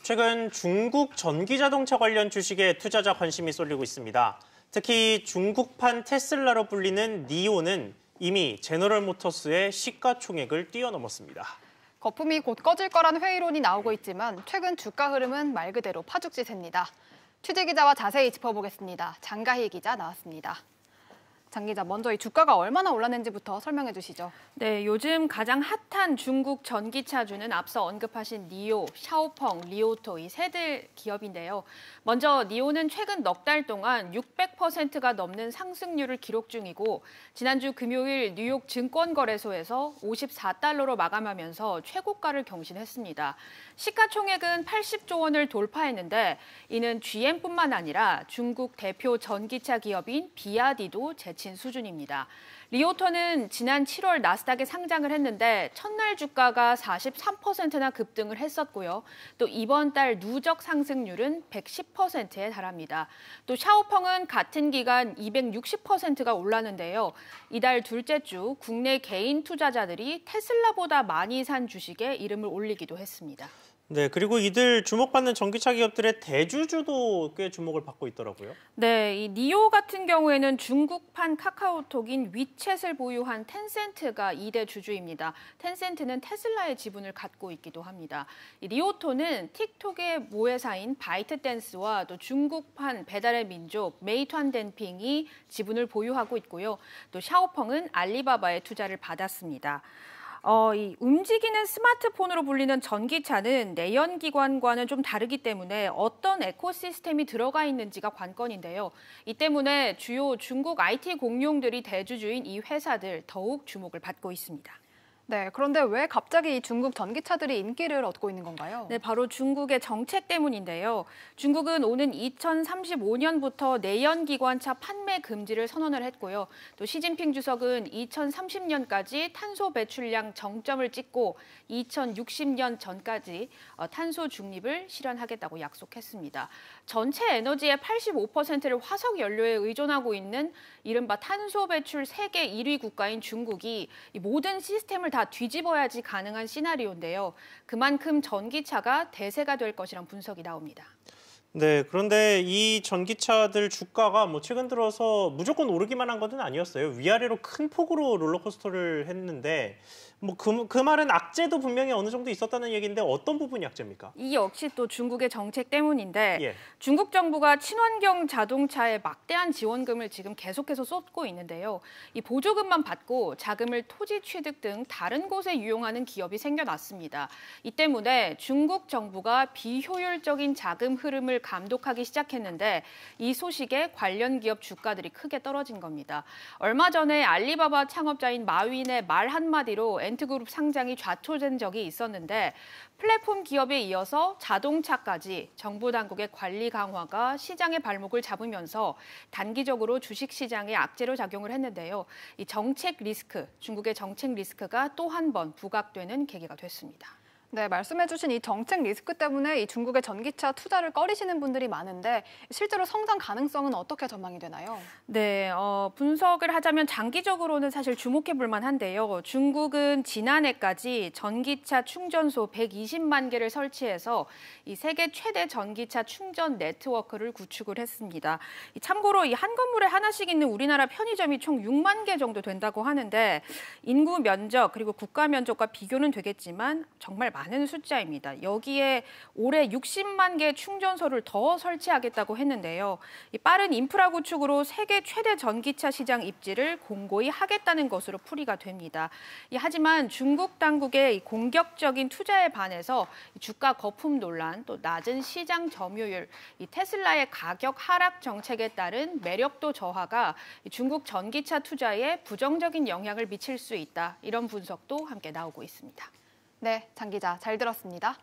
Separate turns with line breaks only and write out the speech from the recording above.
최근 중국 전기자동차 관련 주식에 투자자 관심이 쏠리고 있습니다. 특히 중국판 테슬라로 불리는 니오는 이미 제너럴 모터스의 시가총액을 뛰어넘었습니다.
거품이 곧 꺼질 거란 회의론이 나오고 있지만 최근 주가 흐름은 말 그대로 파죽지세입니다. 취재기자와 자세히 짚어보겠습니다. 장가희 기자 나왔습니다. 장 기자, 먼저 이 주가가 얼마나 올랐는지부터 설명해 주시죠.
네, 요즘 가장 핫한 중국 전기차주는 앞서 언급하신 니오, 샤오펑, 리오토 이 세들 기업인데요. 먼저 니오는 최근 넉 달 동안 600%가 넘는 상승률을 기록 중이고 지난주 금요일 뉴욕 증권거래소에서 54달러로 마감하면서 최고가를 경신했습니다. 시가총액은 80조 원을 돌파했는데 이는 GM뿐만 아니라 중국 대표 전기차 기업인 비아디도 제친 수준입니다. 리오토는 지난 7월 나스닥에 상장을 했는데 첫날 주가가 43%나 급등을 했었고요. 또 이번 달 누적 상승률은 110%에 달합니다. 또 샤오펑은 같은 기간 260%가 올랐는데요. 이달 둘째 주 국내 개인 투자자들이 테슬라보다 많이 산 주식에 이름을 올리기도 했습니다.
네, 그리고 이들 주목받는 전기차 기업들의 대주주도 꽤 주목을 받고 있더라고요.
네, 이 니오 같은 경우에는 중국판 카카오톡인 위챗을 보유한 텐센트가 2대 주주입니다. 텐센트는 테슬라의 지분을 갖고 있기도 합니다. 이 리오토는 틱톡의 모회사인 바이트댄스와 또 중국판 배달의 민족 메이투안덴핑이 지분을 보유하고 있고요. 또 샤오펑은 알리바바의 투자를 받았습니다. 이 움직이는 스마트폰으로 불리는 전기차는 내연기관과는 좀 다르기 때문에 어떤 에코시스템이 들어가 있는지가 관건인데요. 이 때문에 주요 중국 IT 공룡들이 대주주인 이 회사들 더욱 주목을 받고 있습니다.
네, 그런데 왜 갑자기 이 중국 전기차들이 인기를 얻고 있는 건가요?
네, 바로 중국의 정책 때문인데요. 중국은 오는 2035년부터 내연기관차 판매 금지를 선언을 했고요. 또 시진핑 주석은 2030년까지 탄소 배출량 정점을 찍고 2060년 전까지 탄소 중립을 실현하겠다고 약속했습니다. 전체 에너지의 85%를 화석 연료에 의존하고 있는 이른바 탄소 배출 세계 1위 국가인 중국이 이 모든 시스템을 다 뒤집어야지 가능한 시나리오인데요. 그만큼 전기차가 대세가 될 것이란 분석이 나옵니다.
네, 그런데 이 전기차들 주가가 최근 들어서 무조건 오르기만 한 것은 아니었어요. 위아래로 큰 폭으로 롤러코스터를 했는데 그 말은 악재도 분명히 어느 정도 있었다는 얘기인데 어떤 부분이 악재입니까?
이 역시 또 중국의 정책 때문인데
예.
중국 정부가 친환경 자동차에 막대한 지원금을 지금 계속해서 쏟고 있는데요. 이 보조금만 받고 자금을 토지 취득 등 다른 곳에 유용하는 기업이 생겨났습니다. 이 때문에 중국 정부가 비효율적인 자금 흐름을 감독하기 시작했는데 이 소식에 관련 기업 주가들이 크게 떨어진 겁니다. 얼마 전에 알리바바 창업자인 마윈의 말 한마디로 엔트그룹 상장이 좌초된 적이 있었는데 플랫폼 기업에 이어서 자동차까지 정부 당국의 관리 강화가 시장의 발목을 잡으면서 단기적으로 주식시장에 악재로 작용을 했는데요. 이 정책 리스크, 중국의 정책 리스크가 또 한 번 부각되는 계기가 됐습니다.
네, 말씀해주신 이 정책 리스크 때문에 이 중국의 전기차 투자를 꺼리시는 분들이 많은데 실제로 성장 가능성은 어떻게 전망이 되나요?
네, 분석을 하자면 장기적으로는 사실 주목해 볼 만한데요. 중국은 지난해까지 전기차 충전소 120만 개를 설치해서 이 세계 최대 전기차 충전 네트워크를 구축을 했습니다. 참고로 이 한 건물에 하나씩 있는 우리나라 편의점이 총 6만 개 정도 된다고 하는데 인구 면적 그리고 국가 면적과 비교는 되겠지만 정말 많은 숫자입니다. 여기에 올해 60만 개의 충전소를 더 설치하겠다고 했는데요. 이 빠른 인프라 구축으로 세계 최대 전기차 시장 입지를 공고히 하겠다는 것으로 풀이가 됩니다. 하지만 중국 당국의 공격적인 투자에 반해서 주가 거품 논란, 또 낮은 시장 점유율, 테슬라의 가격 하락 정책에 따른 매력도 저하가 중국 전기차 투자에 부정적인 영향을 미칠 수 있다. 이런 분석도 함께 나오고 있습니다.
네, 장 기자 잘 들었습니다.